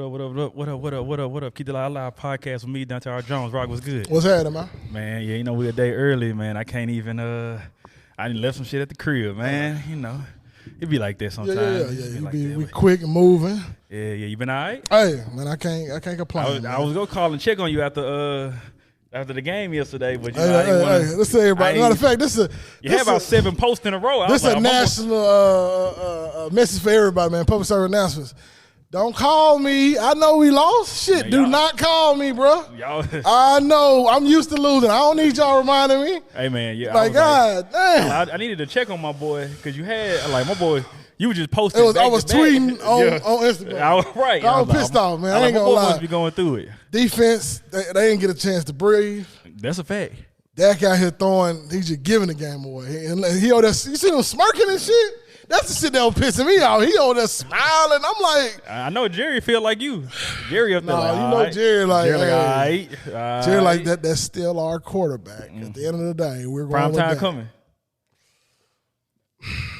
What up? Keep the Live podcast with me, Dante R. Jones. Rock, was good? What's happening, man? Man, yeah, you know, we a day early, man. I can't even, I done left some shit at the crib, man. You know, it be like that sometimes. Yeah. We quick and moving. Yeah. You been all right? Hey, man, I can't complain. I was going to call and check on you after the game yesterday, but you hey, let's say everybody. Matter of fact, you had about 7 posts in a row. This is a national message for everybody, man. Public service announcements. Don't call me. I know we lost. Shit, man, do not call me, bro. I know. I'm used to losing. I don't need y'all reminding me. Hey, man. Yeah. Like, God damn. I needed to check on my boy because you had, like, my boy, you were just posting. I was tweeting on Instagram. I was pissed off, man. I ain't gonna lie. Must be going through it. Defense, they didn't get a chance to breathe. That's a fact. Dak out here throwing, he's just giving the game away. And he over there, you see him smirking and shit? That's the shit that was pissing me out. He over there smiling. I'm like, I know Jerry feel like you. Jerry up there nah, like, you know Jerry like, Jerry like that. That's still our quarterback. At the end of the day, we're going prime with time that. coming.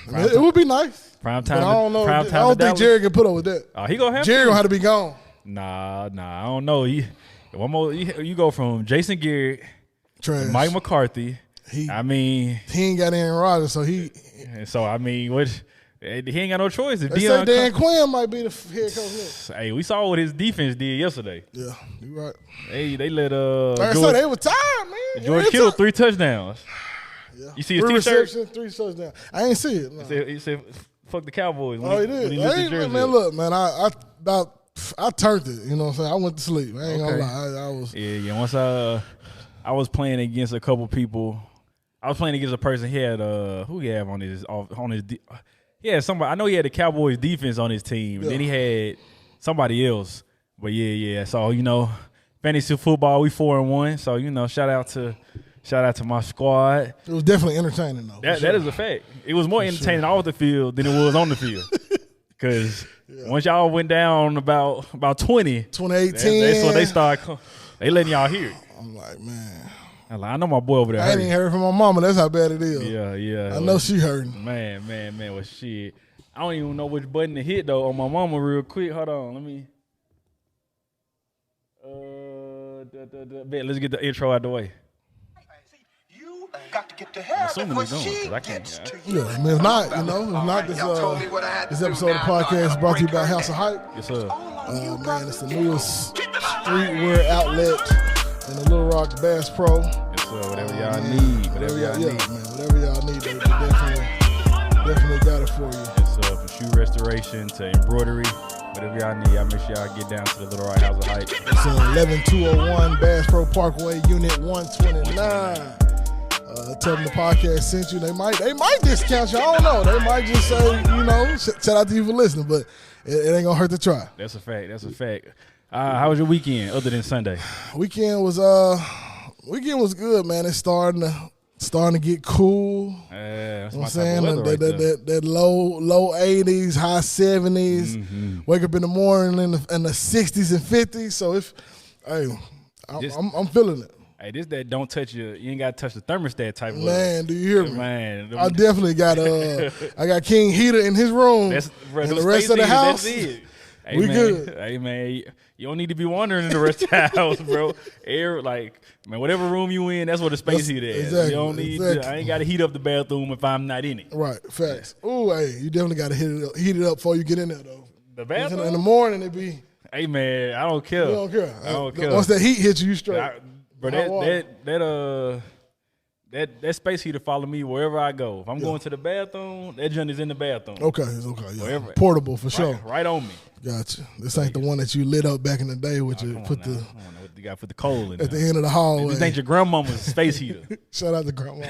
It would be nice. Prime time. I don't know. I don't think Jerry can put up with that. He gonna have Jerry to. gonna have to be gone. Nah. I don't know. One more. You go from Jason Garrett, to Mike McCarthy. He ain't got Aaron Rodgers, so he. So I mean, what? He ain't got no choice. They say Dan Quinn might be the head coach next. Hey, we saw what his defense did yesterday. Yeah, you right. They let like I said, they were tired, man. George Kittle 3 touctouchdowns. Yeah. You see his T-shirt? 3 touchdowns. I ain't see it. No. He said, "Fuck the Cowboys." He did. Man, look, man. I turned it. You know what I'm saying? I went to sleep. I ain't gonna lie. I was. Yeah. Once I was playing against a couple people. I was playing against a person. He had who he have on his. Yeah, somebody. I know he had the Cowboys defense on his team. Yeah. Then he had somebody else. But yeah. So fantasy football, we 4-1. So shout out to my squad. It was definitely entertaining though. That is a fact. It was more entertaining off the field than it was on the field. Because once y'all went down about 2018, that's when they start. They letting y'all hear it. I'm like, man. I know my boy over there. I ain't even heard from my mama. That's how bad it is. Yeah. I know she hurting. Man. Well, shit. I don't even know which button to hit though on my mama real quick. Hold on, let me. Let's get the intro out the way. You got to get to her before she gets to you. Yeah, I mean, if not, this episode of the podcast is brought to you by House of Hype. Yes, sir. Man, it's the newest streetwear outlet in the Little Rock Bass Pro. Yes, sir. Whatever y'all need. Whatever y'all need, they definitely got it for you. Yes, sir. From shoe restoration to embroidery, whatever y'all need, y'all make sure y'all get down to the Little Rock House of Hype. It's 11201 Bass Pro Parkway, Unit 129. Tell them the podcast sent you. They might discount you. I don't know. They might just say, shout out to you for listening, but it ain't gonna hurt to try. That's a fact. How was your weekend other than Sunday? Weekend was good, man. It's starting to get cool. That's you know what I'm saying? That low 80s, high 70s. Mm-hmm. Wake up in the morning in the 60s and 50s. So I'm feeling it. Hey, this that don't touch you ain't gotta touch the thermostat type of man, do you hear me? Man, I definitely got I got King Heater in his room. And the rest of the house. Hey, we man, good. Hey man, you don't need to be wandering in the rest of the house, bro. Whatever room you in, that's where the space heater is. Exactly, you don't need I ain't gotta heat up the bathroom if I'm not in it. Right, facts. Ooh, hey, you definitely gotta heat it up before you get in there though. The bathroom? In the morning it be. Hey man, I don't care. You don't care. I don't care. Once that heat hits you straight. But that space heater follow me wherever I go. If I'm going to the bathroom, that joint is in the bathroom. Okay, it's okay. Yeah. Wherever. Portable for sure. Right on me. Gotcha. This ain't the one that you lit up back in the day with you put the. You got to put the coal in at the end of the hallway. This ain't your grandmama's space heater. Shout out to grandma.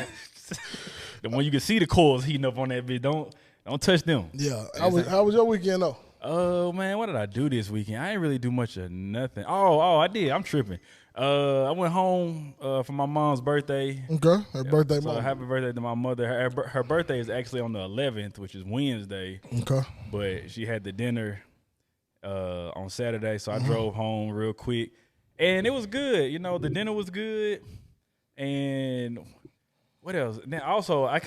The one you can see the coils heating up on that bitch. Don't touch them. Yeah. How was your weekend though? Oh man, what did I do this weekend? I didn't really do much of nothing. Oh, I did. I'm tripping. I went home for my mom's birthday. Okay, her birthday. So happy birthday to my mother. Her birthday is actually on the 11th, which is Wednesday. Okay. But she had the dinner on Saturday, so I drove home real quick, and it was good. The dinner was good, and what else? Then also, I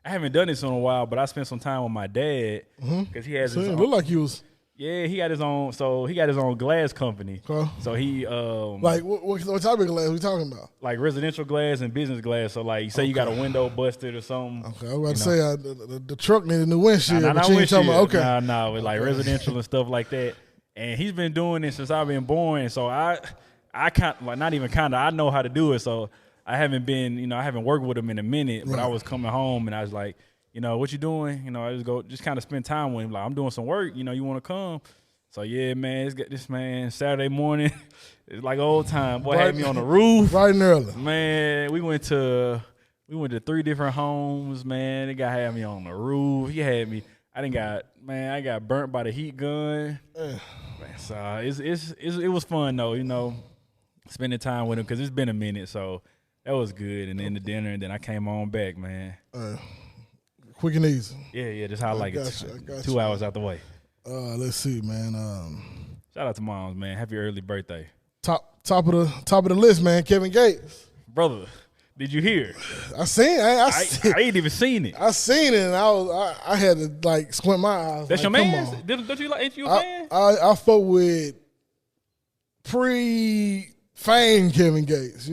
haven't done this in a while, but I spent some time with my dad because he has. So it looked like you was Yeah, he got his own. So he got his own glass company. Okay. So he like what type of glass we talking about? Like residential glass and business glass. So like, say you got a window busted or something. Okay, I was about to say the truck needed a new windshield. Not windshield. Okay. With like residential and stuff like that. And he's been doing it since I've been born. So I can't like not even kind of I know how to do it. So I haven't been I haven't worked with him in a minute. But I was coming home and I was like, what you doing? I just kind of spend time with him. Like, I'm doing some work. You want to come? So, yeah, man, it's got this, man, Saturday morning. It's like old time. Boy had me on the roof. Right and early. Man, we went to 3 different homes, man. The guy had me on the roof. He had me. I got burnt by the heat gun. Man, so it was fun, though, spending time with him because it's been a minute. So, that was good. And then the dinner, and then I came on back, man. Quick and easy. Yeah, just how I like it. 2 hours out the way. Let's see, man. Shout out to moms, man. Happy early birthday. Top of the list, man. Kevin Gates. Brother, did you hear? I seen. I ain't even seen it. I seen it, and I had to like squint my eyes. That's like, your man. Don't you like? Ain't you a fan? I fought with pre-fame Kevin Gates.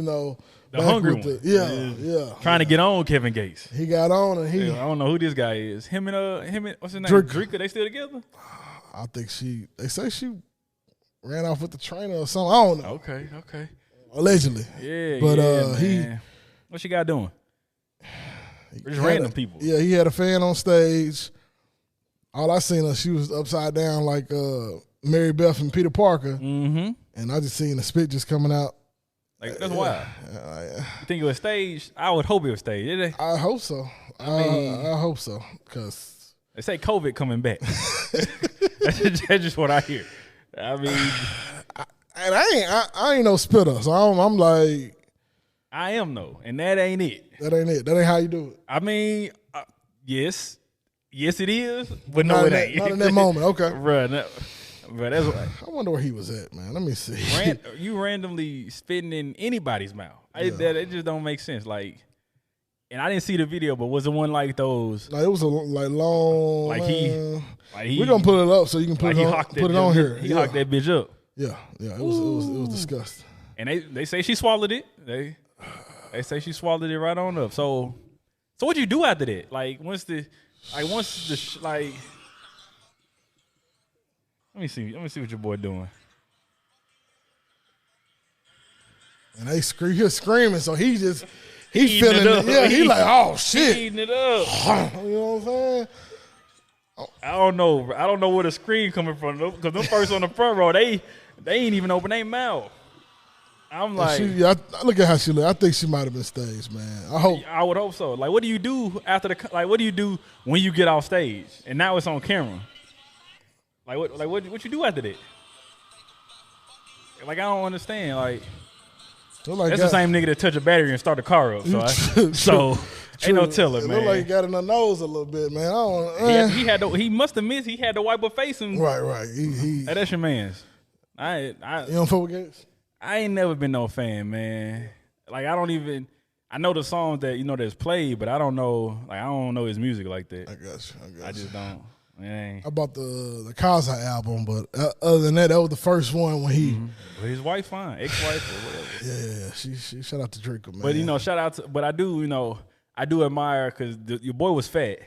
The hungry one. Yeah. Trying to get on Kevin Gates. He got on and I don't know who this guy is. Him and what's his name? Drika. They still together? I think they say she ran off with the trainer or something. I don't know. Okay. Allegedly. Yeah. But man. What's she got doing? Just random people. Yeah, he had a fan on stage. All I seen her, she was upside down like Mary Beth and Peter Parker. Mm-hmm. And I just seen the spit just coming out. Like, that's wild. You think it was staged? I would hope it was staged, did they? I hope so. I hope so. Because they say COVID coming back. That's just what I hear. I mean. And I ain't no spitter. So I'm like. I am, though. And that ain't it. That ain't how you do it. I mean, yes. Yes, it is. But no, it ain't. Not in that moment. Okay. Right. But that's what, I wonder where he was at, man. Let me see. You randomly spitting in anybody's mouth. It just don't make sense. Like, and I didn't see the video, but was it one like those? Like it was a long. Like he we're gonna put it up so you can put it on here. He hocked that bitch up. Yeah. It was disgusting. And they say she swallowed it. They say she swallowed it right on up. So what you do after that? Like once the. Let me see what your boy doing. And he's screaming, so he feeling it. Yeah, he like, oh shit. He eating it up. You know what I'm saying? I don't know where the scream coming from because them first on the front row, they ain't even open their mouth. I'm like, look at how she look. I think she might have been staged, man. I would hope so. Like, what do you do after what do you do when you get off stage and now it's on camera? What you do after that? Like, I don't understand. Like that's the same nigga that touch a battery and start the car up. So ain't no telling, man. It look like he got in the nose a little bit, man. He must have missed. He had to wipe her face and right. Hey, that's your man's. You don't fuck with Gates? I ain't never been no fan, man. Like I know the songs that that's played, but I don't know his music like that. I got you. I just don't. Man. I bought the Kaza album, but other than that was the first one when he. Well, his wife fine, ex-wife or whatever. Yeah. She shout out to Drika, man. But shout out to. But I do admire because your boy was fat.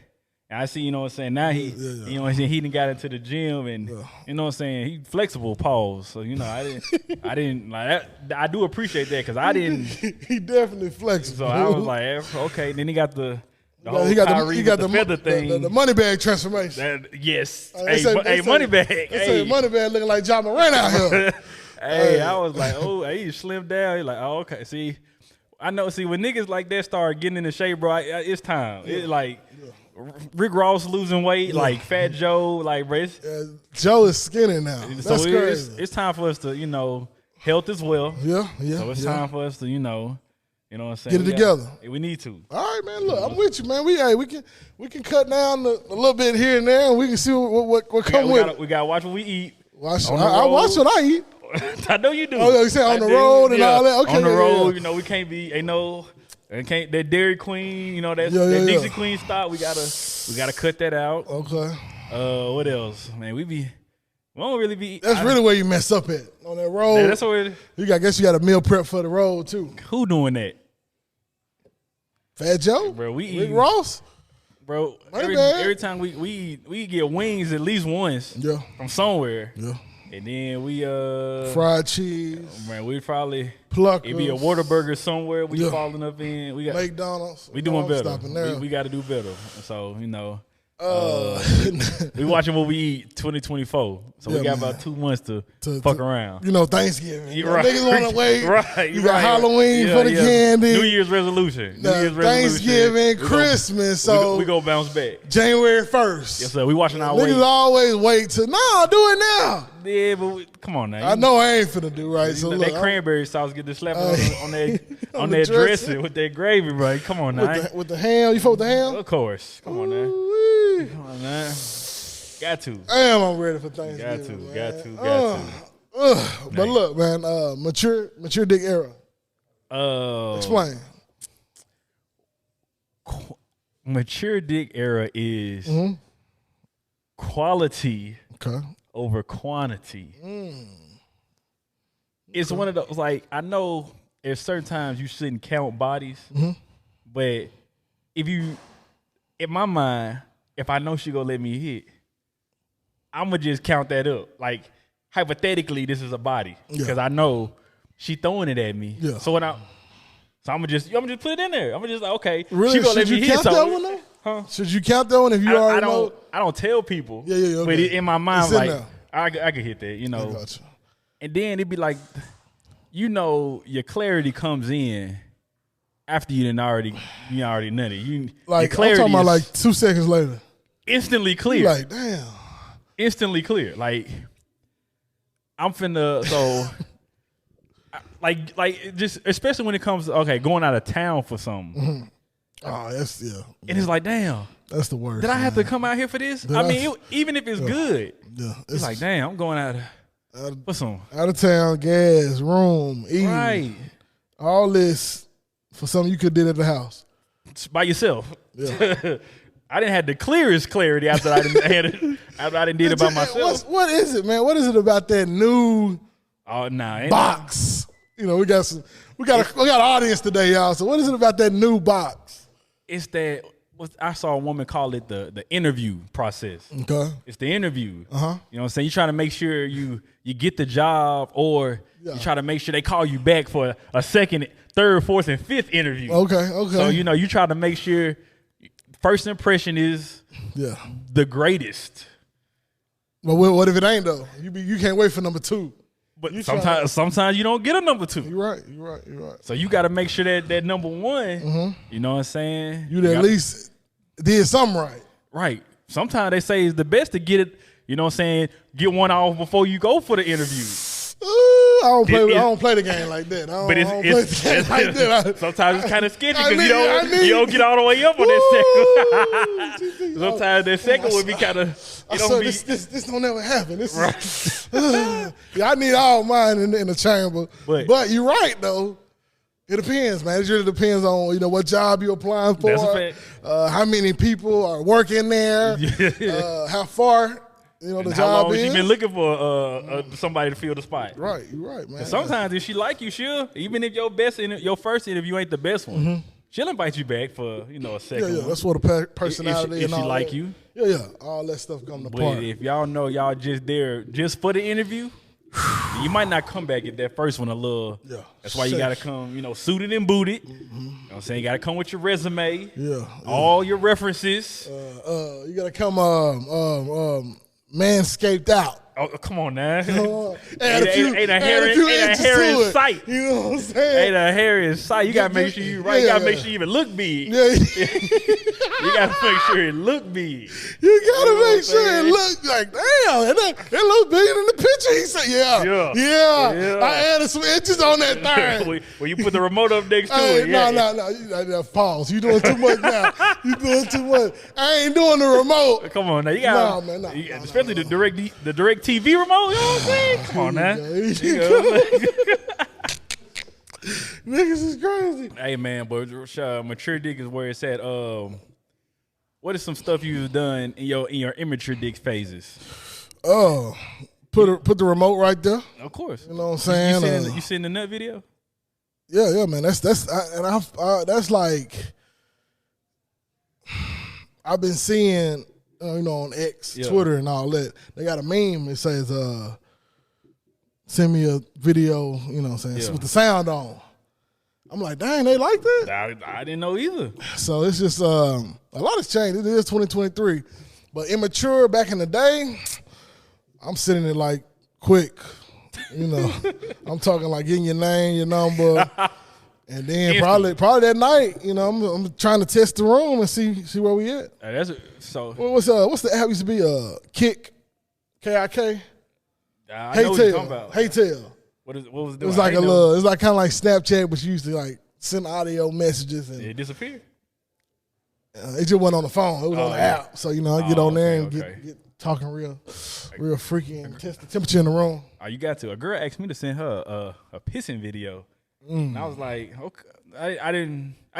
And I see, what I'm saying, now he, what I'm saying, he done got into the gym and, you know what I'm saying, he flexible, pause. So, I didn't, like that. I do appreciate that because I didn't. He definitely flexible. So I was like, okay. Then he got the whole he got the feather thing. The money bag transformation. Yes. Money bag. They say money bag looking like John Moran out here. I was like, he slimmed down. He's like, oh, okay. See, I know. See, when niggas like that start getting in the shape, bro, it's time. It's like. Rick Ross losing weight, like Fat Joe, like bro. Joe is skinny now. That's crazy. It's time for us to, health as well. Yeah. So it's time for us to, you know what I'm saying? Get it together. We need to. All right, man. Look, I'm with you, man. We can cut down a little bit here and there, and we can see what come with it. We gotta watch what we eat. I watch what I eat. I know you do. Oh, you say on the road and all that. Okay, on the road, we can't be. That Dairy Queen, that Dixie Queen stock, we gotta cut that out. Okay. What else, man? We We don't really be. That's really where you mess up at on that road. Yeah, that's where I guess you got a meal prep for the road too. Who doing that? Fat Joe, Bro, we Rick eat, Ross. bro. Every time we get wings at least once. Yeah. From somewhere. Yeah. And then we fried cheese. Man, we probably Pluckers. It be a Whataburger somewhere. We falling up in. We got McDonald's. We doing better. We got to do better. So we watching what we eat 2024. So we got about 2 months to fuck around. Thanksgiving. Right. Niggas want to wait. Right. You got Halloween for the candy. New Year's resolution. Thanksgiving, Christmas. So we go bounce back. January 1st. Yes, sir. We watching our weight. Niggas always wait to do it now. Yeah, but come on now. I know I ain't finna do right. So that cranberry sauce get the slap on that dressing with that gravy, bro. Come on now. With the ham, you fuck with the ham? Of course. Come on now. Come on now. Got to. Damn, I'm ready for Thanksgiving. Got to. But look, man, mature dick era. Explain. Mature dick era is quality over quantity. It's one of those, like, I know there's certain times you shouldn't count bodies, but in my mind, if I know she gonna let me hit, I'm gonna just count that up. Like, hypothetically, this is a body because I know she throwing it at me. Yeah. So I'm gonna just put it in there. I'm gonna just like, okay, really? She gonna let me hit. Count that one though? Huh? Should you count that one if you already know? I don't tell people. Yeah. Okay. But in my mind, like I could hit that, I gotcha. And then it'd be like, your clarity comes in after you already nutty. Like, I'm talking about like 2 seconds later. Instantly clear. You're like, damn. Instantly clear. Like, I'm finna, like just, especially when it comes to, going out of town for something. Oh, that's, And it's like, damn. That's the worst. Did I have to come out here for this? Even if it's good. Yeah. It's like, damn, I'm going out for some. Out of town, gas, room, eating. Right. All this for something you could have did at the house. By yourself. Yeah. I didn't have the clearest clarity after I didn't did it by myself. What is it, man? What is it about that new box? We got an audience today, y'all. So what is it about that new box? It's that I saw a woman call it the interview process. Okay. It's the interview. Uh-huh. You know what I'm saying? You trying to make sure you get the job, or you try to make sure they call you back for a second, third, fourth, and fifth interview. Okay. So you try to make sure first impression is the greatest. But what if it ain't though? You can't wait for number 2. But sometimes you don't get a number 2. You're right. So you got to make sure that number 1, you know what I'm saying? You at least did something right. Right. Sometimes they say it's the best to get it, you know what I'm saying, get one off before you go for the interview. I don't play the game like that. Sometimes it's kind of sketchy because you don't get all the way up on that second. Sometimes that second would be kind of. This don't ever happen. This is, I need all mine in the chamber. But you're right though. It depends, man. It really depends on what job you're applying for. That's a fact. How many people are working there. How far. The job how long is. She been looking for somebody to fill the spot? Right, you're right, man. And sometimes if she like you, even if your first interview ain't the best one, she'll invite you back for a second. Yeah, that's what a personality. If she like that. you, all that stuff come to but part. if y'all know y'all just there just for the interview, you might not come back at that first one a little. Yeah, that's why you gotta come, suited and booted. You know what I'm saying? You gotta come with your resume. Yeah, all your references. You gotta come manscaped out. Oh, come on now. Ain't a hair in sight. You know what I'm saying? Ain't a hair in sight. You gotta make sure you right. You gotta make sure you even look big. Yeah. You gotta make sure it look big. You gotta make sure it look like, damn, it look bigger than the picture. He said, yeah. I added some inches on that thing. When you put the remote up next to it. No. Pause. You doing too much now. You doing too much. I ain't doing the remote. Come on now. You gotta, no. Especially the direct TV remote. You know what I'm saying? Come on now. Niggas is crazy. Hey man, but mature dick is where it's at. What is some stuff you've done in your immature dick phases? Put put the remote right there. Of course. You know what I'm saying? You seen the nut video? Yeah, man. That's like I've been seeing, on X, Twitter, and all that. They got a meme that says, "Send me a video," with the sound on. I'm like, dang, they like that? I didn't know either. So it's just a lot has changed. It is 2023, but immature back in the day. I'm sitting there like quick, I'm talking like getting your name, your number, and then probably that night, I'm trying to test the room and see where we at. What's the app used to be? Kick, KIK. I know what you're talking about. Heytail. What was it doing? It was like it's like kind of like Snapchat, but you used to like send audio messages and it disappeared. It just wasn't on the phone. It was on the app. So I get on there and get talking real freaky and test the temperature in the room. Oh, you got to. A girl asked me to send her a pissing video, and I was like, okay, I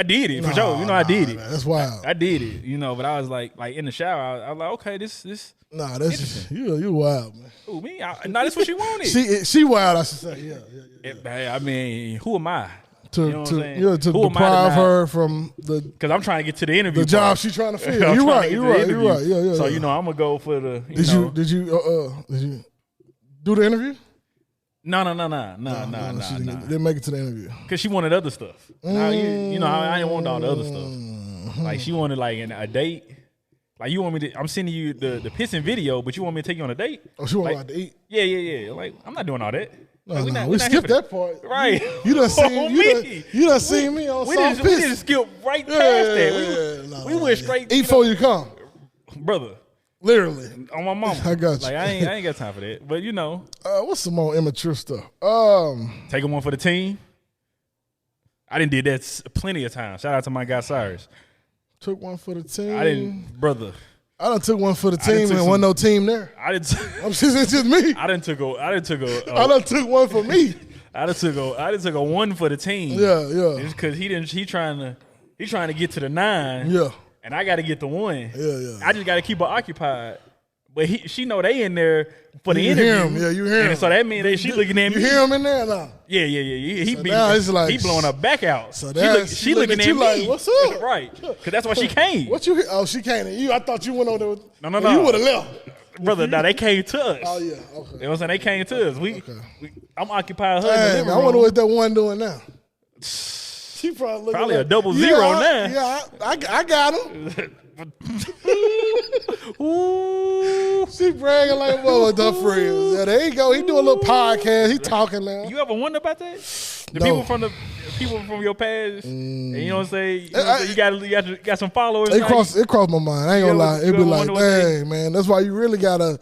did it for sure. I did it. That's wild. I did it. But I was like in the shower. I was like, okay, this. Nah, that's just, you wild, man. Who, me? That's what she wanted. She wild, I should say. Yeah. I mean, who am I? To deprive her from the, because I'm trying to get to the interview. The job she's trying to fill. You're right. Yeah. So I'm gonna go for the. Did you do the interview? No. She didn't make it to the interview because she wanted other stuff. I didn't want all the other stuff. Like she wanted like a date. Like you want me to? I'm sending you the pissing video, but you want me to take you on a date? Oh, she want to eat? Yeah. Like I'm not doing all that. We skipped that part. Right. You done seen me on soft piss. We didn't skip right past that. We went straight. Eat before you come, brother. Literally on my mama. I got you. Like I ain't got time for that. But what's some more immature stuff? Taking one for the team. I done did that plenty of times. Shout out to my guy Cyrus. Took one for the team. I done took one for the team and wasn't no team there. It's just me. I done took one for me. I done took a one for the team. Yeah. It's because he trying to get to the 9. Yeah. And I got to get the 1. Yeah. I just got to keep her occupied. But she know they in there for the interview. Hear him. Yeah, you hear him. So that means she looking at me. You hear him in there now? Yeah. He blowing her back out. So she looking at me. Like, what's up? Right. Because that's why she came. What you? Oh, she came to you. I thought you went over there. No. You would have left. Brother, they came to us. Oh, yeah. Okay. You know what I'm saying? They came to us. I'm occupied her in the living room. I wonder what that one doing now. She probably a double zero now. Yeah, I got him. Ooh. She bragging like, well, with her friends. Yeah, there you go. He doing a little podcast. He talking now. You ever wonder about that? No. People from your past, and you know what I'm saying? You got some followers. It crossed my mind. I ain't gonna lie. It be like, dang, man. That's why you really gotta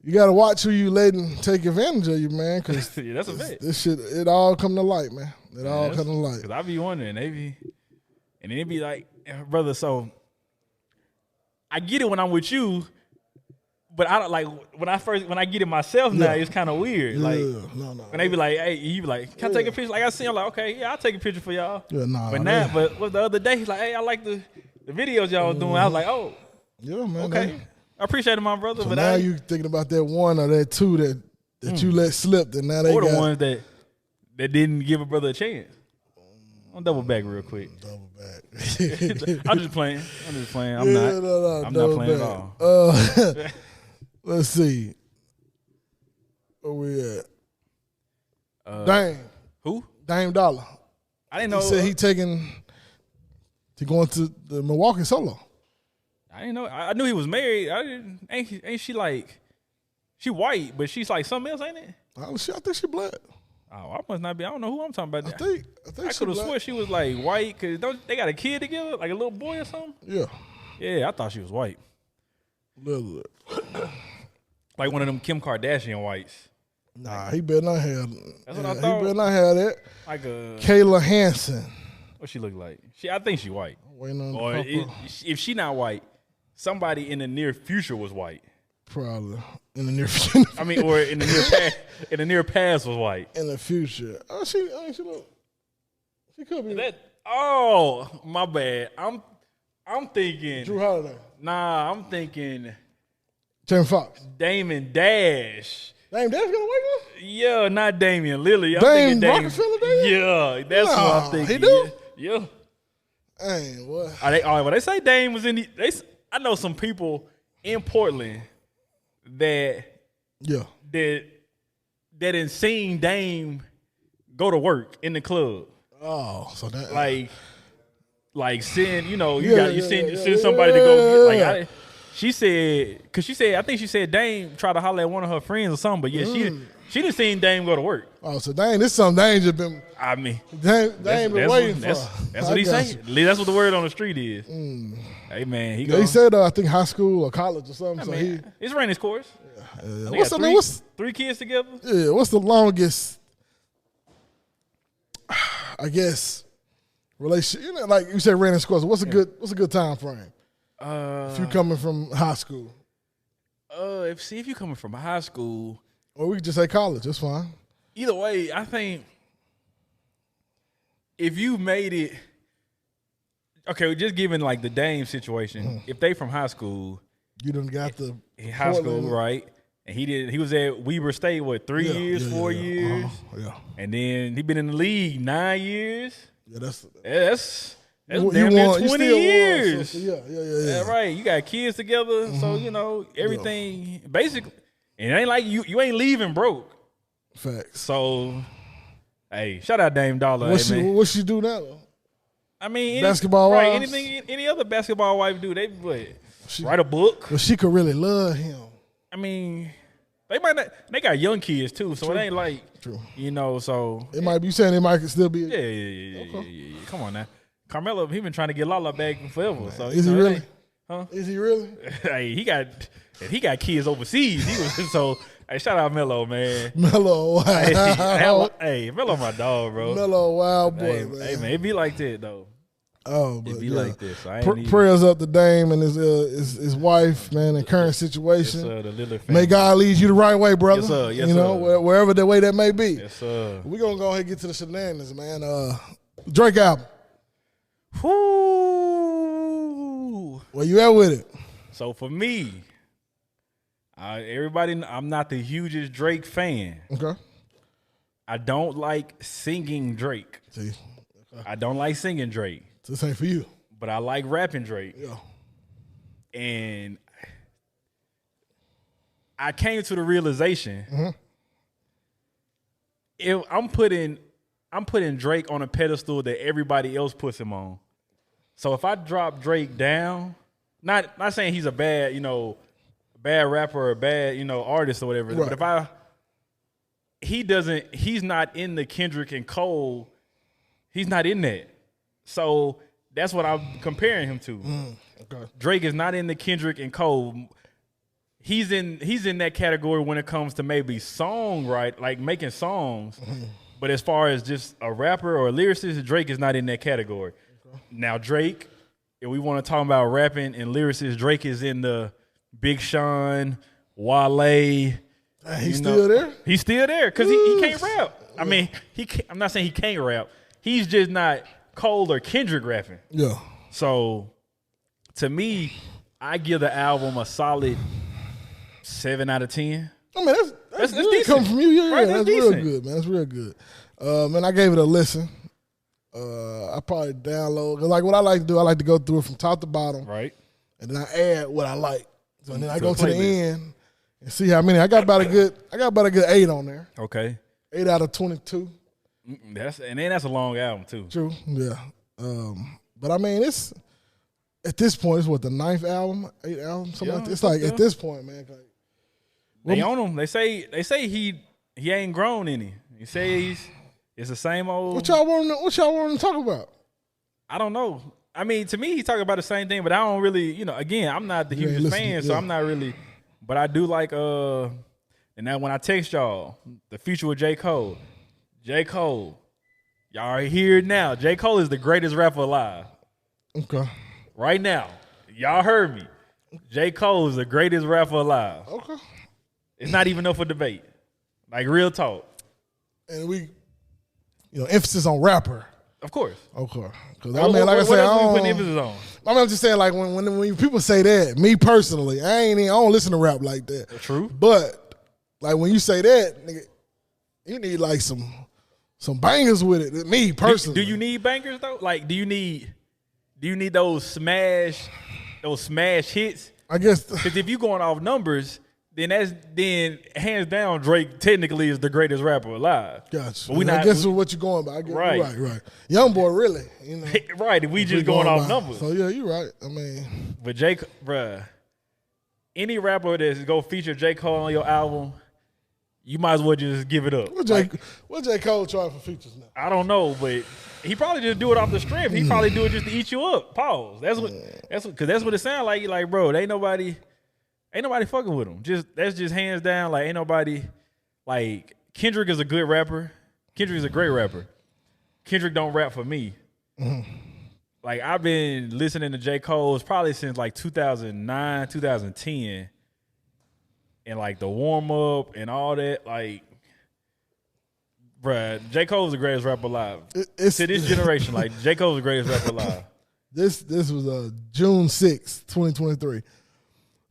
watch who you letting take advantage of you, man. Cause that's a fact. This shit, it all come to light, man. It all come to light. Cause I be wondering, and they be like, brother. So I get it when I'm with you, but I don't like when I get it myself now. It's kind of weird. Yeah, like no. When they be like, hey, you be like, can I take a picture? Like I see him, like, okay, yeah, I'll take a picture for y'all. Yeah, nah. But the other day, he's like, hey, I like the videos y'all was doing. I was like, oh, yeah, man. Okay, I appreciate it, my brother. So but now you thinking about that one or that two that you let slip, and now they or the ones that didn't give a brother a chance. I'm double back real quick. Double back. I'm just playing. I'm not playing at all. Let's see. Where we at? Dame. Who? Dame Dollar. I didn't know. He said he going to the Milwaukee solo. I didn't know. I knew he was married. Ain't she like? She white, but she's like something else, ain't it? I think she black. Oh, I must not be. I don't know who I'm talking about. I think I could have sworn she was like white because they got a kid together, like a little boy or something. Yeah. Yeah, I thought she was white. Little. Like one of them Kim Kardashian whites. Nah, he better not have. That's what I thought. He better not have that. Like a Kayla Hansen. What she look like? I think she white. Or if she not white, somebody in the near future was white. Probably in the near future. I mean, or in the near past. In the near past was white. In the future, she could be. Oh, my bad. I'm thinking Drew Holiday. Nah, I'm thinking Tim Fox. Damon Dash. Dame Dash gonna wake up? Yeah, not Damian Lillard. I'm Dame thinking Dame. Rockefeller, Dame? Yeah, that's what I'm thinking. He do? Yeah. Dang, what? All right, well, they say Dame was in the. I know some people in Portland that didn't seen Dame go to work in the club. Oh, so that like send send somebody to go she said, because I think she said Dame tried to holler at one of her friends or something, but she didn't seen Dame go to work. Oh, so Dame, this is something Dame just been. I mean, Dame been waiting for. That's what he said. That's what the word on the street is. Hey man, he said I think high school or college or something. It's ran his course. What's 3 kids together? Yeah, what's the longest? I guess relationship. Like you said, ran his course. What's a good time frame? If you coming from high school. If you coming from high school, or we could just say college. That's fine. Either way, I think if you made it, okay, just given like the Dame situation, if they from high school, you done got the high school, right? And he was at Weber State, 4 years? And then he been in the league 9 years. Yeah, that's damn near 20 years. Yeah. Right. You got kids together, so everything basically. And it ain't like you ain't leaving broke. Facts. So, hey, shout out Dame Dollar. What she do now? I mean, basketball wives? Anything any other basketball wife do, they write a book. Well, she could really love him. I mean, they might not. They got young kids too, so it ain't like So it might be saying it might still be. Yeah. Come on now, Carmelo. He been trying to get Lala back forever. So is he really? Huh? Is he really? Hey, he got kids overseas. He was so. Hey, shout out Melo, man. Melo, wow. Hey, Melo, my dog, bro. Melo, wild boy, man. Hey, man, it be like that though. Oh, but it be like this. Prayers up to Dame and his wife, man, and current situation. Yes, sir, the Lillard family. May God lead you the right way, brother. Yes, sir. Yes, sir. Wherever the way that may be. Yes, sir. We're gonna go ahead and get to the shenanigans, man. Drake album. Whoo. Where you at with it? So for me, everybody, I'm not the hugest Drake fan. Okay. I don't like singing Drake. See, I don't like singing Drake. This ain't for you. But I like rapping Drake. Yeah. And I came to the realization if I'm putting Drake on a pedestal that everybody else puts him on. So if I drop Drake down, not saying he's a bad, bad rapper or a bad, artist or whatever, right. But he's not in the Kendrick and Cole, he's not in that. So that's what I'm comparing him to. Okay. Drake is not in the Kendrick and Cole. He's in that category when it comes to maybe songwriting, like making songs. But as far as just a rapper or a lyricist, Drake is not in that category. Okay. Now Drake, if we want to talk about rapping and lyricists, Drake is in the Big Sean, Wale. He's still there? He's still there because he can't rap. I mean, I'm not saying he can't rap. He's just not Cole or Kendrick rapping. Yeah. So to me, I give the album a solid 7 out of 10. I mean, that's good. Decent. Come from you, yeah, right, that's real good, man. That's real good. Man, I gave it a listen. I probably download. Like what I like to do, I like to go through it from top to bottom, right? And then I add what I like. So then I go to the end and see how many. I got about a good 8 on there. Okay. 8 out of 22. That's a long album too. True, yeah. But I mean, it's at this point, it's what, the 9th album, 8th album, something like that. It's like at this point, man. Like, they own him. They say he ain't grown any. He says it's the same old. What y'all want to talk about? I don't know. I mean, to me, he's talking about the same thing, but I don't really, again, I'm not the hugest fan, so I'm not really. But I do like and now when I text y'all, the feature with J. Cole. J. Cole, y'all are here now. J. Cole is the greatest rapper alive. Okay. Right now, y'all heard me. J. Cole is the greatest rapper alive. Okay. It's not even up for debate. Like real talk. And we, emphasis on rapper. Of course. Okay. Because I mean, like I said, I don't put emphasis on. I'm just saying, like when people say that, me personally, I don't listen to rap like that. True. But Like when you say that, nigga, you need like some bangers with it. Me personally. Do you need bangers though? Like, do you need those smash hits? I guess because if you going off numbers, then hands down Drake technically is the greatest rapper alive. Gotcha. But I guess what you're going by. I guess, right. Young boy, really. You know, right. If we just going off numbers. So yeah, you're right. I mean, but bruh, any rapper that's go feature J. Cole on your album, you might as well just give it up. What J. Cole trying for features now? I don't know, but he probably just do it off the strength. He probably do it just to eat you up. Pause. That's what it sounds like. Like, bro, ain't nobody fucking with him. That's just hands down. Like, ain't nobody. Like, Kendrick is a good rapper. Kendrick is a great rapper. Kendrick don't rap for me. Mm-hmm. Like, I've been listening to J. Cole's probably since like 2009, 2010. And like the warm up and all that, like, bruh, J. Cole's the greatest rapper alive. To this generation, like, J. Cole's the greatest rapper alive. This was June 6, 2023.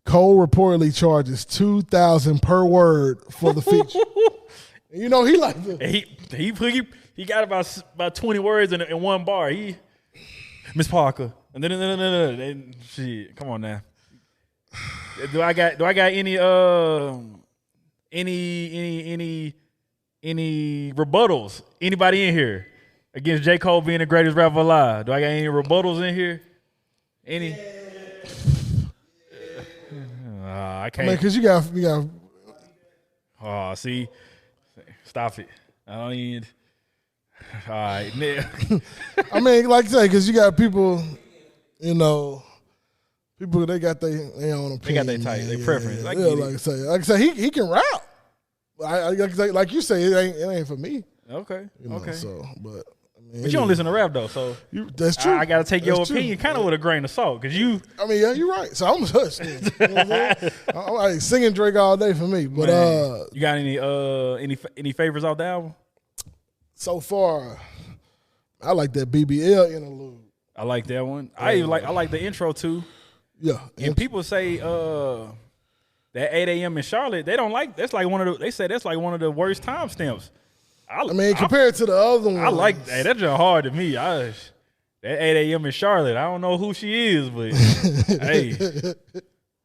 Cole reportedly charges $2,000 per word for the feature. You know he like this. He got about 20 words in one bar. Miss Parker, and then shit. Come on now. Do I got any rebuttals? Anybody in here against J. Cole being the greatest rapper alive? Do I got any rebuttals in here? Any? I can't. Because you got. Oh, see, stop it. I don't even. All right, I mean, like I say, because you got people, you know. People, they got their own opinion. They got their type, their preference. Yeah, like I say, he can rap. Like you say, it ain't for me. Okay, you know, okay. So, but you don't listen to rap though, so that's true. I got to take your opinion kind of with a grain of salt, because you. I mean, yeah, you're right. So I'm hush. You know what I'm saying? I'm like singing Drake all day for me. But you got any favorites off the album? So far, I like that BBL interlude. I like that one. I like the intro too. Yeah, and people say that 8 a.m. in Charlotte, they don't like. That's like they say that's like one of the worst timestamps. I mean, compared to the other ones, I like that. That's just hard to me. That 8 a.m. in Charlotte, I don't know who she is, but hey,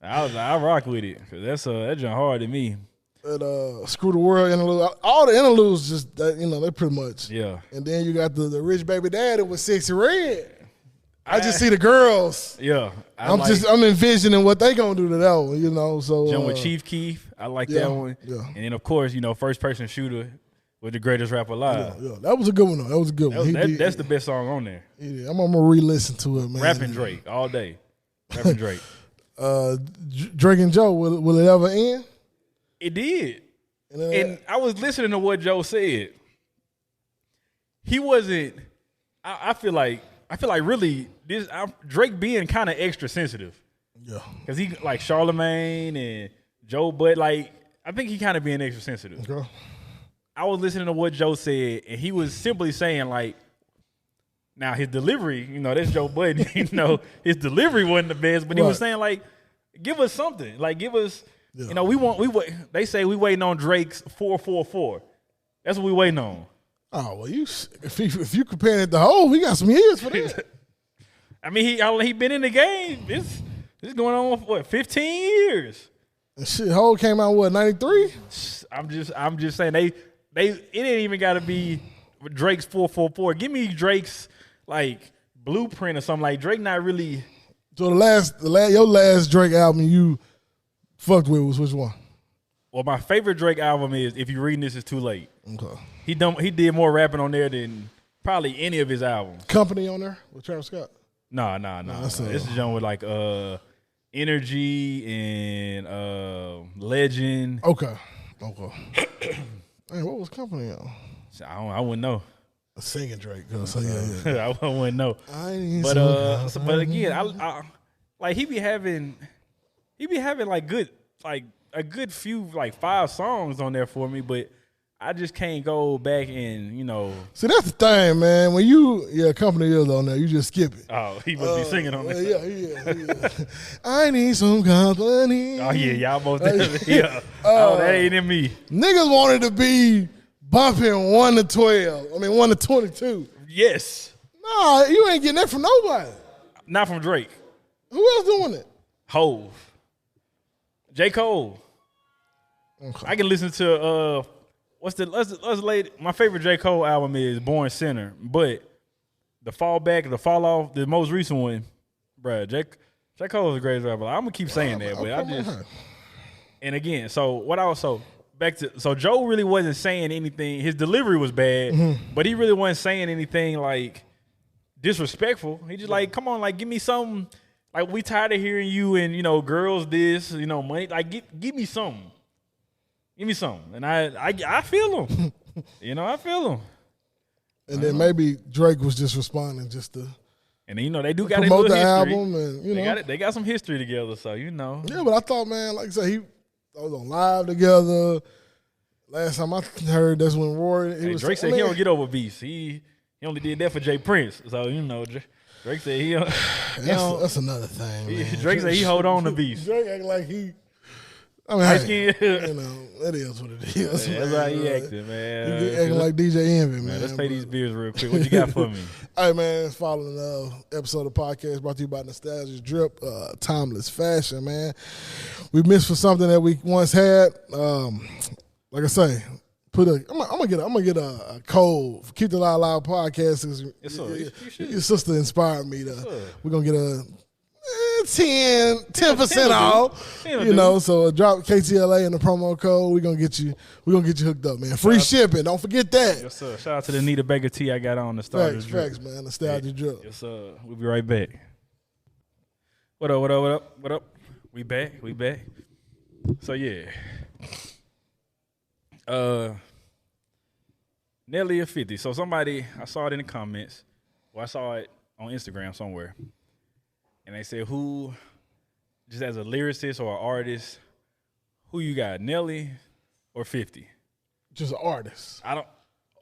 I rock with it because that's just hard to me. And Screw the World interlude, all the interludes just they pretty much And then you got the Rich Baby Daddy with Sexy Red. I just see the girls. Yeah, I'm envisioning what they gonna do to that one, you know. So Jump with Chief Keef, I like that one. Yeah, and then of course, first person shooter with the greatest rapper alive. Yeah, that was a good one though. That was a good one. That's the best song on there. Yeah, I'm gonna re-listen to it, man. Rapping Drake all day. Rapping Drake. Drake and Joe, will it ever end? It did. And I was listening to what Joe said. He wasn't. I feel like really Drake being kind of extra sensitive. Yeah. Because he like Charlemagne and Joe Butt, like I think he kind of being extra sensitive. Okay. I was listening to what Joe said, and he was simply saying like, now his delivery, that's Joe Butt, his delivery wasn't the best, but he was saying like, give us something, like give us, they say we waiting on Drake's 444. That's what we waiting on. Oh well, if you comparing it to Hov, we got some years for that. I mean, he been in the game. It's going on for what, 15 years. And shit, Hov came out what, 93? I'm just saying it ain't even got to be Drake's 444. Give me Drake's like blueprint or something. Like Drake not really. So your last Drake album you fucked with was which one? Well, my favorite Drake album is If You're Reading This Is Too Late. Okay. He did more rapping on there than probably any of his albums. Company on there with Travis Scott? No. This is John with like Energy and Legend. Okay. Man, what was Company on? I wouldn't know. A singing Drake. So yeah. I wouldn't know. But again, I like he be having like good like a good few like 5 songs on there for me, but I just can't go back and, you know. See, that's the thing, man. When a company is on there, you just skip it. Oh, he must be singing on that. Yeah. I need some company. Oh, yeah, y'all both yeah. That ain't in me. Niggas wanted to be bumping 1 to 12. I mean, 1 to 22. Yes. Nah, you ain't getting that from nobody. Not from Drake. Who else doing it? Hove. J. Cole. Okay. I can listen to let's my favorite J. Cole album is Born Sinner, but the fall off, the most recent one, bruh, J. Cole is the greatest rapper. I'm gonna keep saying that, but I just and again, so Joe really wasn't saying anything. His delivery was bad, but he really wasn't saying anything like disrespectful. He just like, come on, like give me something. Like we tired of hearing you and you know girls this, you know money. Like give me something. Give me something. And I feel him. You know, I feel him. And then maybe Drake was just responding just to. And then, you know, they do got a promote little the history. album and, you know. They got some history together, so, you know. Yeah, but I thought, man, like I said, I was on live together. Last time I heard, that's when Rory. Drake said he don't get over beefs. He only did that for Jay Prince. So, you know, Drake said he don't. That's another thing, man. Drake said he hold on to beefs. Drake act like he. I mean, you know, that is what it is. Yeah, that's how he acting, man. He acting like DJ Envy, man. Let's pay these bills real quick. What you got for me? Hey, man, it's following episode of the podcast brought to you by Nostalgia Drip, timeless fashion, man. We missed for something that we once had. Like I say, I'm gonna get a code for Keep the Loud Loud podcast. Yes, sir. Your sister inspired me to. We're gonna get a 10% off. You know, so drop KTLA in the promo code. We're gonna get you hooked up, man. Free shipping. Don't forget that. Yes, sir. Shout out to the Nita Baker tee I got on the Nostalgia Drip. Facts, man. Nostalgia Drip. Yes, sir. We'll be right back. What up? We back. So yeah. Nelly or 50. So I saw it in the comments. Well, I saw it on Instagram somewhere. And they said, who, just as a lyricist or an artist, who you got, Nelly or 50? Just an artist.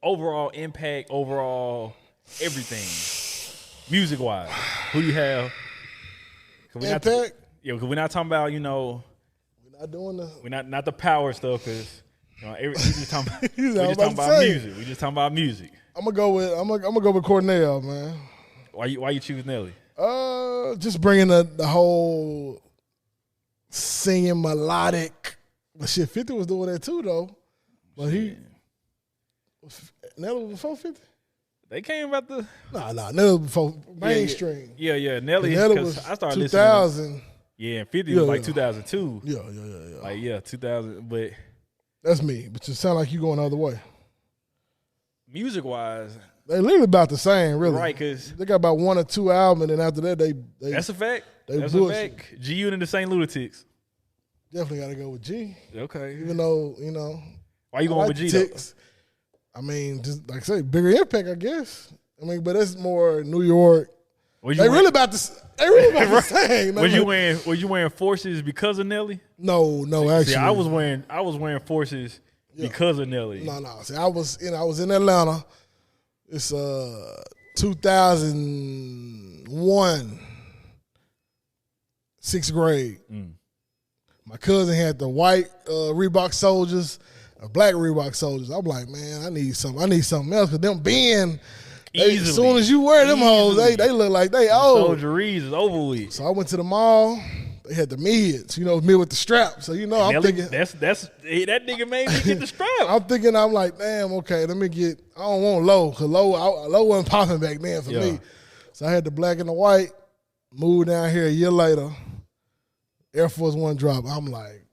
Overall impact, overall everything, music-wise. Who you have? Impact? Because we're not talking about, you know. We're not doing the. We're not the power stuff, because we just talking about music. We just talking about music. I'm gonna go with Cornell, man. Why you choose Nelly? Just bringing the whole singing melodic. But shit, 50 was doing that too, though. But Nelly was before 50? They came about the... Nah, Nelly was before mainstream. Yeah, Nelly was I started 2000. listening. Yeah, and 50 was like 2002. Yeah. Like, 2000, but... That's me, but you sound like you going the other way. Music-wise... They literally about the same, really. Right, because... They got about 1 or 2 albums, and after that, they that's a fact. That's bullshit. a fact. G-Unit and the St. Lunatics. Definitely got to go with G. Okay. Even though, you know... Why you going with G, though? I mean, just like I say, bigger impact, I guess. I mean, but it's more New York. They really about the same. Were you wearing Forces because of Nelly? No, actually. See, I was wearing Forces because of Nelly. No. See, I was in Atlanta. It's 2001, 6th grade. My cousin had the white Reebok Soldiers, black Reebok Soldiers. I'm like, man, I need something else, because them being as soon as you wear them hoes, they look like they old. Soldier Reeds is over with. So I went to the mall. They had the mids, mid with the strap. So I'm Nelly, thinking that nigga made me get the strap. I'm like, damn, okay, let me get. I don't want low, because low wasn't popping back then for me. So I had the black and the white. Moved down here a year later. Air Force One drop. I'm like,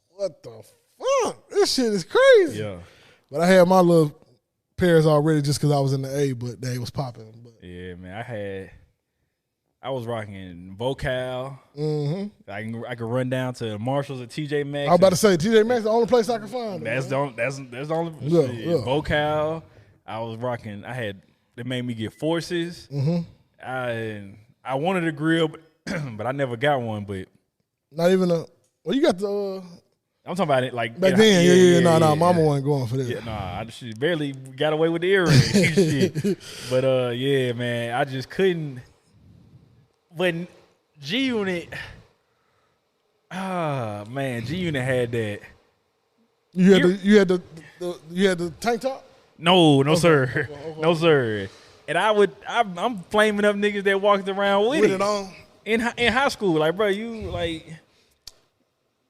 what the fuck? This shit is crazy. Yeah. But I had my little pairs already just because I was in the A, but they was popping. Yeah, man, I was rocking Vocal. Mm-hmm. I could run down to Marshalls at TJ Maxx. I was about to say TJ Maxx the only place I can find. That's the only. Yeah. Vocal. I was rocking. They made me get Forces. Mm-hmm. I wanted a grill, but I never got one. But not even you got the. I'm talking about it like back then. No, mama wasn't going for that. Yeah, she barely got away with the earring. Shit. But yeah, man, I just couldn't. When G Unit, man, G Unit had that. You had the tank top? No, sir. Okay. No, sir. And I'm flaming up niggas that walked around with it on in high school. Like, bro, you like.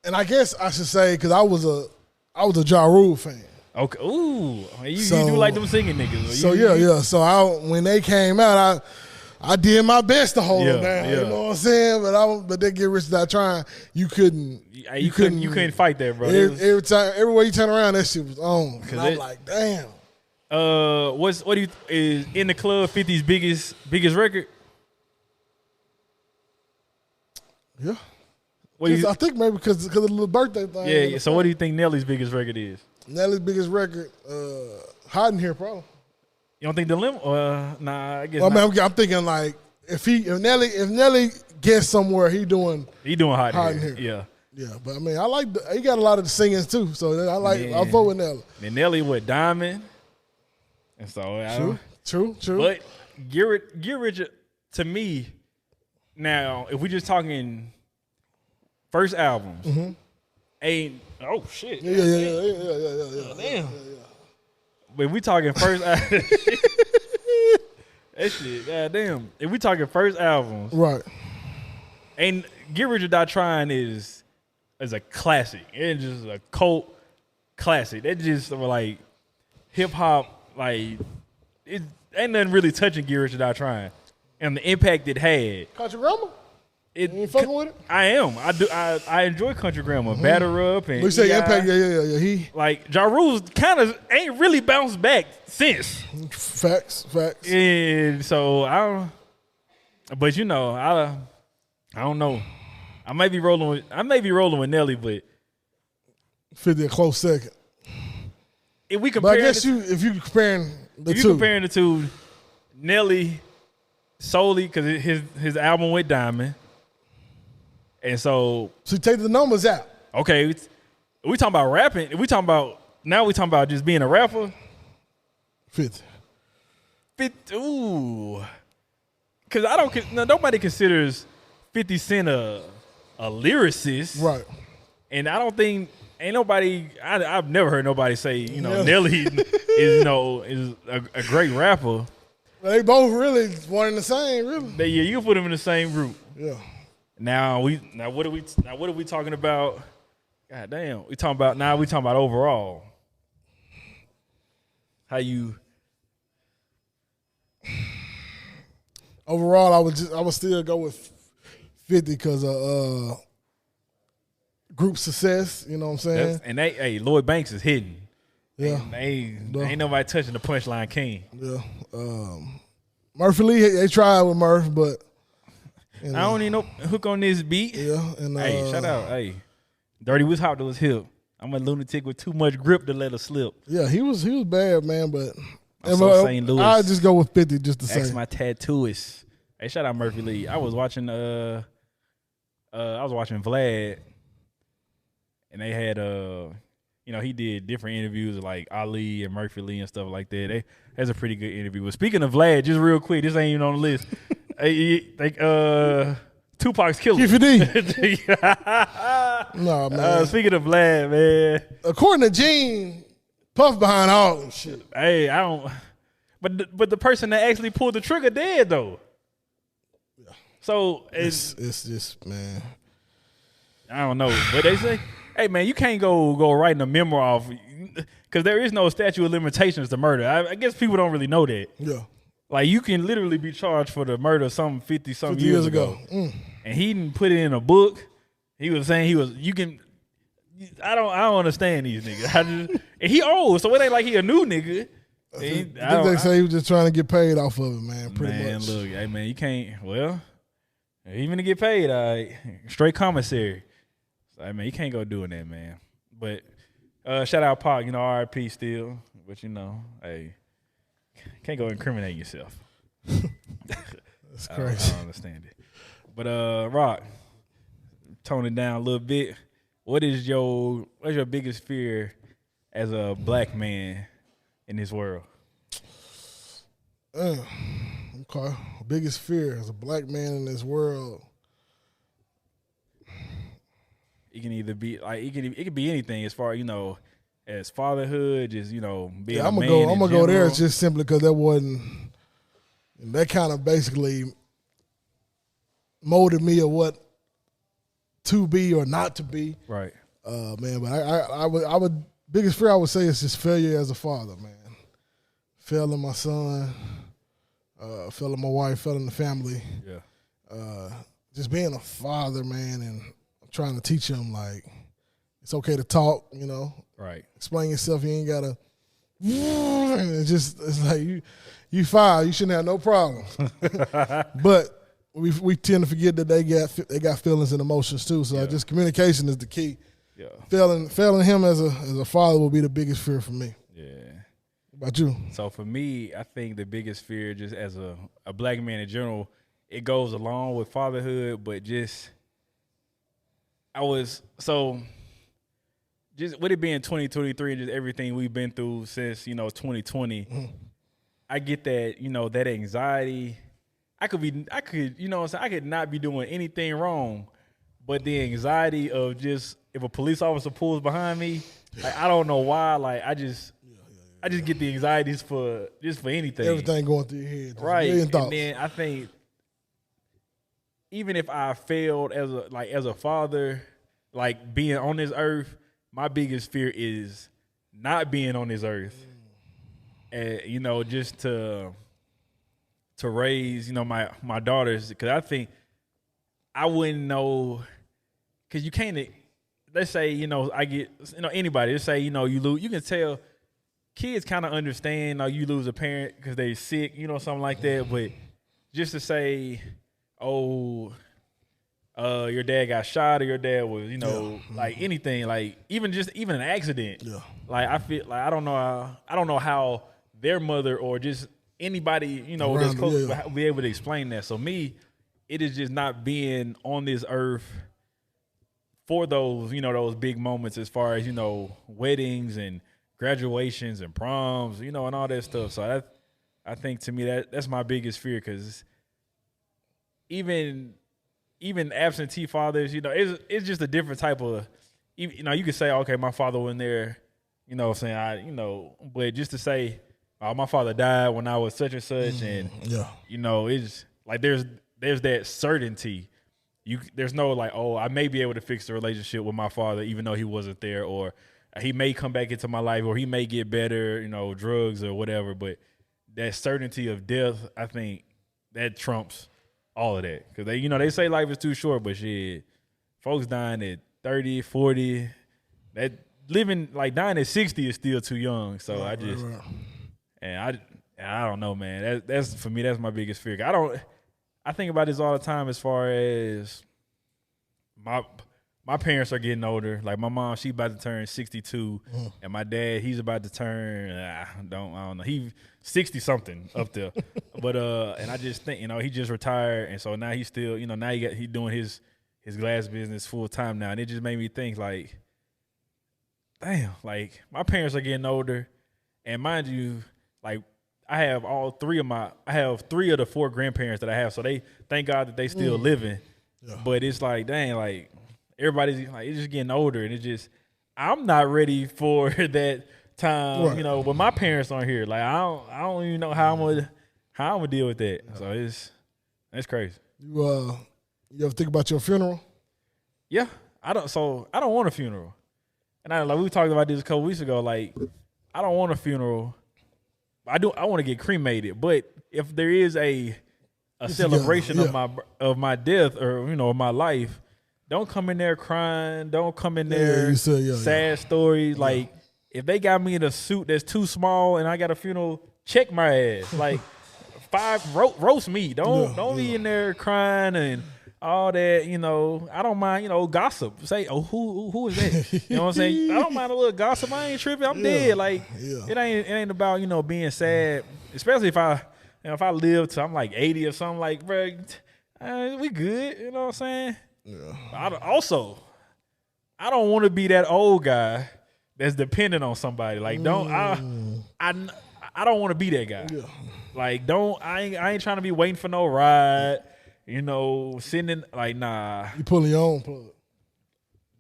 And I guess I should say because I was a Ja Rule fan. Okay. Ooh, you do like them singing niggas. Yeah. So when they came out, I did my best to hold them down. You know what I'm saying? But they get rich without trying. You couldn't fight that, bro. Everywhere you turn around, that shit was on. And I'm like, damn. What do you is in the club 50's biggest record? Yeah. I think maybe because of the little birthday thing. Yeah. So what do you think Nelly's biggest record is? Nelly's biggest record, Hot in Here, probably. You don't think Dilemma? Nah, I guess. Well, not. I'm thinking like if Nelly gets somewhere, he doing Hot in Here. Yeah. Yeah, but I mean, he got a lot of the singings too, so I vote with Nelly. And Nelly with Diamond, and so true. But Get Rich to me now, if we just talking first albums, ain't shit. Yeah. Damn. But we talking first album, that shit, goddamn. If we talking first albums, right? And Get Rich or Die Trying is a classic. It's just a cult classic. That just like hip hop. Like it ain't nothing really touching Get Rich or Die Trying, and the impact it had. Country Grammar. You ain't fucking with it? I am. I do. I enjoy Country Grammar. Batter Up and you say impact. Yeah. He like Ja Rule's kind of ain't really bounced back since. Facts. And so I don't. But I don't know. I may be rolling with Nelly, but 50 a close second. If we compare, but I guess if you comparing the two, Nelly solely because his album with Diamond. And so you take the numbers out. Okay, we talking about rapping. We talking about just being a rapper. 50. Ooh, because nobody considers 50 Cent a lyricist, right? And I don't think ain't nobody. I've never heard nobody say Nelly is a great rapper. Well, they both really one and the same, really. You can put them in the same group. Yeah. Now what are we talking about? God damn, we talking about overall. How you? Overall, I would still go with 50 because of group success. You know what I'm saying? Lloyd Banks is hidden. Yeah, ain't nobody touching the punchline king. Yeah, Murphy Lee they tried with Murph, but. I don't need no hook on this beat. Yeah, and hey, shout out, hey, Dirty was hot to his hip. I'm a lunatic with too much grip to let her slip. Yeah, he was bad, man. But St. Louis. I just go with 50 just to say. Ask my tattooist. Hey, shout out Murphy Lee. I was watching Vlad, and they had he did different interviews with like Ali and Murphy Lee and stuff like that. That's a pretty good interview. But speaking of Vlad, just real quick, this ain't even on the list. Tupac's killer. No, man. Speaking of Vlad, man. According to Gene, Puff behind all them shit. Hey, I don't. But the person that actually pulled the trigger dead though. Yeah. So it's just, man. I don't know, but they say, hey man, you can't go writing a memoir off because there is no statute of limitations to murder. I guess people don't really know that. Yeah. Like you can literally be charged for the murder of some 50 years ago. And he didn't put it in a book. He was saying I don't understand these niggas. And he old, so it ain't like he a new nigga. I think they say he was just trying to get paid off of it, man. Pretty much. Look, hey man, you can't. Well, even to get paid, straight commissary. So, hey man, you can't go doing that, man. But shout out Pac, R.I.P. still. But hey. Can't go incriminate yourself. That's crazy. I don't understand it. But Rock, tone it down a little bit. what's your biggest fear as a black man in this world? Okay. Biggest fear as a black man in this world. It can either be like it could be anything as far as fatherhood, just being a man. I'm gonna go there just simply because that kind of basically molded me of what to be or not to be. Right. Man, but I would biggest fear I would say is just failure as a father, man. Failing my son, failing my wife, failing the family. Yeah. Just being a father, man, and trying to teach him like it's okay to talk, Right. Explain yourself. You ain't gotta. And it's like you 5. You shouldn't have no problems. But we tend to forget that they got feelings and emotions too. So just communication is the key. Yeah. Failing him as a father will be the biggest fear for me. Yeah. What about you? So for me, I think the biggest fear, just as a black man in general, it goes along with fatherhood, but just just with it being 2023 and just everything we've been through since 2020, I get that that anxiety. I could not be doing anything wrong, but the anxiety of just if a police officer pulls behind me, like I don't know why, like I just get the anxieties for anything. Everything going through your head, right? And then I think even if I failed as a father, like being on this earth, my biggest fear is not being on this earth, and just to raise my daughters, because I think I wouldn't know, because you can't. Let's say I get anybody. Let's say you lose. You can tell kids kind of understand you lose a parent because they sick, something like that. But just to say, oh, your dad got shot, or your dad was, like anything, like even an accident. Yeah. Like I feel like I don't know how their mother or just anybody that's close will be able to explain that. So me, it is just not being on this earth for those those big moments as far as weddings and graduations and proms, and all that stuff. So I think to me that's my biggest fear, because even absentee fathers, it's just a different type of, you could say, okay, my father wasn't there, but just to say, oh, my father died when I was such and such, and it's like there's that certainty. There's no like, oh, I may be able to fix the relationship with my father even though he wasn't there, or he may come back into my life, or he may get better, drugs or whatever. But that certainty of death, I think that trumps all of that, because they say life is too short, but shit, folks dying at 30, 40, that living like dying at 60 is still too young. So I don't know, man. That's for me. That's my biggest fear. I think about this all the time as far as my parents are getting older. Like my mom, she's about to turn 62, and my dad, he's about to turn I don't know. He 60 something up there. But and I just think, he just retired, and so now he's still, now he's doing his glass business full time now. And it just made me think like, damn, like my parents are getting older, and mind you, like I have three of the 4 grandparents that I have, so they thank God that they still living. Yeah. But it's like, dang, like everybody's like, it's just getting older, and I'm not ready for that time, right. When my parents aren't here. Like I don't even know how I'm gonna deal with that. So that's crazy. You ever think about your funeral? Yeah, I don't want a funeral, and we talked about this a couple weeks ago. Like I don't want a funeral. I want to get cremated, but if there is a celebration of my death or my life, don't come in there crying. Don't come in there sad stories. Like if they got me in a suit that's too small and I got a funeral, check my ass. Like 5 roast me. Don't be in there crying and all that. I don't mind. Gossip. Say, oh, who is that? You know what I'm saying? I don't mind a little gossip. I ain't tripping. I'm dead. Like it ain't about being sad. Especially if I live till I'm like 80 or something. Like, bro, we good. You know what I'm saying? Yeah. Also, I don't want to be that old guy that's dependent on somebody. Like, I don't want to be that guy. Yeah. Like, I ain't trying to be waiting for no ride. You know, sitting in, like, nah. You pulling your own plug.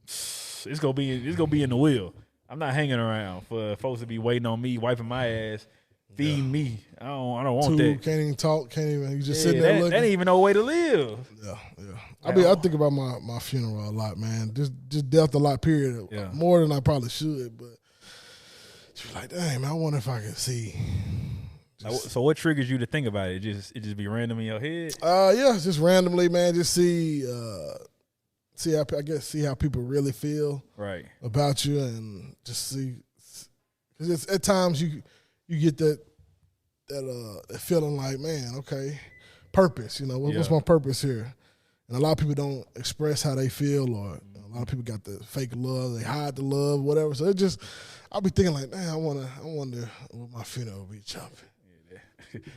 It's gonna be in the wheel. I'm not hanging around for folks to be waiting on me, wiping my ass, feeding me. I don't want that. Can't even talk. Can't even. You just sitting there looking. That ain't even no way to live. Yeah. I think about my funeral a lot, man. Just death a lot. Period. Yeah. More than I probably should, but she's like, dang, man, I wonder if I can see. So what triggers you to think about it? It just be random in your head? Yeah, just randomly, man. Just see how people really feel about you, and just see, because at times you get that feeling like, man, okay, purpose. You know, what's my purpose here? And a lot of people don't express how they feel, or a lot of people got the fake love, they hide the love, whatever. So I'll be thinking like, man, I wonder what my funeral will be jumping.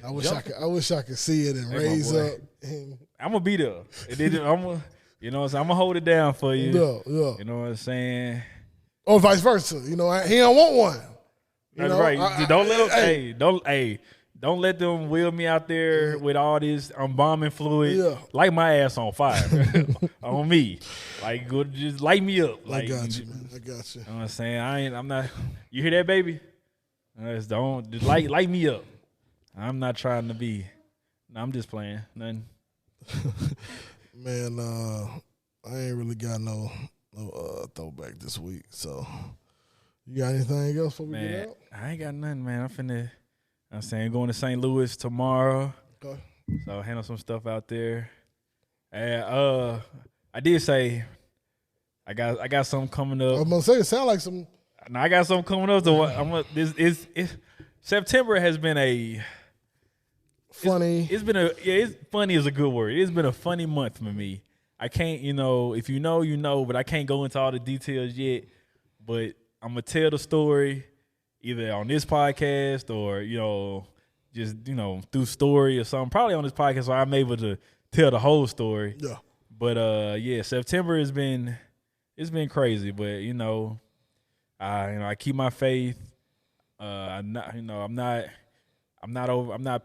I wish I could see it and raise up. And I'm gonna be there. You know, so I'm gonna hold it down for you. Yeah. You know what I'm saying? Or vice versa. You know, he don't want one. That's right. Don't let them. Don't let them wheel me out there with all this embalming fluid. Yeah. Light my ass on fire on me. Like, just light me up. Like, I got you, man. I got you. You know what I'm saying? I'm not. You hear that, baby? Just light me up. I'm not trying to be. No, I'm just playing. Nothing. Man, I ain't really got no throwback this week. So, you got anything else for me to get out? I ain't got nothing, man. I'm saying going to St. Louis tomorrow. Okay. So I'll handle some stuff out there. And I did say I got something coming up. I was gonna say it sound like some. I got something coming up. September has been a funny. It's funny is a good word. It's been a funny month for me. I can't, if you know, but I can't go into all the details yet. But I'm gonna tell the story either on this podcast or just through story or something. Probably on this podcast, so I'm able to tell the whole story. Yeah. But September it's been crazy. But I keep my faith. I'm not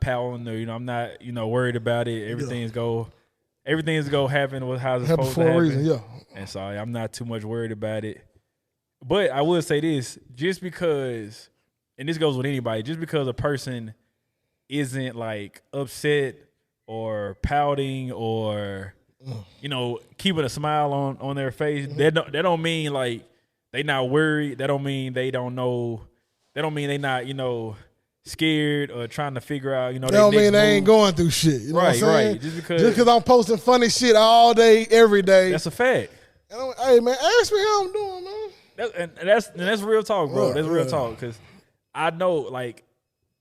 pouting or I'm not worried about it. Everything's go happen with how it's supposed to happen. Reason, yeah. And so I'm not too much worried about it. But I will say this, just because, and this goes with anybody, just because a person isn't like upset or pouting or keeping a smile on their face, that don't mean like they not worried. That don't mean they don't know. That don't mean they not scared or trying to figure out that don't mean they ain't going through shit. You know what I'm saying? Right. Just because I'm posting funny shit all day, every day. That's a fact. Hey man, ask me how I'm doing, man. That's real talk, bro. That's real talk. Because I know, like,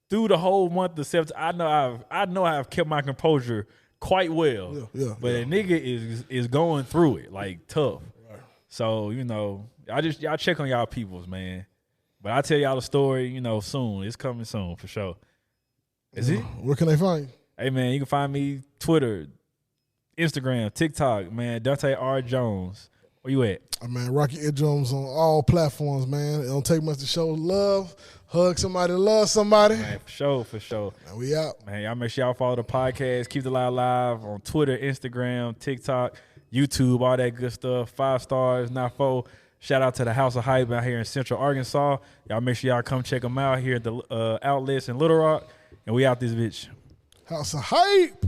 through the whole month of September, I know I've kept my composure quite well. Yeah. But a nigga is going through it like tough. Right. So y'all check on y'all peoples, man. But I'll tell y'all the story, soon. It's coming soon for sure. Is it? Where can they find you? Hey man, you can find me Twitter, Instagram, TikTok, man. Dante R. Jones. Where you at? Man, Rocky Eardrums on all platforms, man. It don't take much to show love. Hug somebody, love somebody. Man, for sure. Man, we out. Man, y'all make sure y'all follow the podcast. Keep the Lie Live on Twitter, Instagram, TikTok, YouTube, all that good stuff. 5 stars, not 4. Shout out to the House of Hype out here in Central Arkansas. Y'all make sure y'all come check them out here at the outlets in Little Rock. And we out this bitch. House of Hype.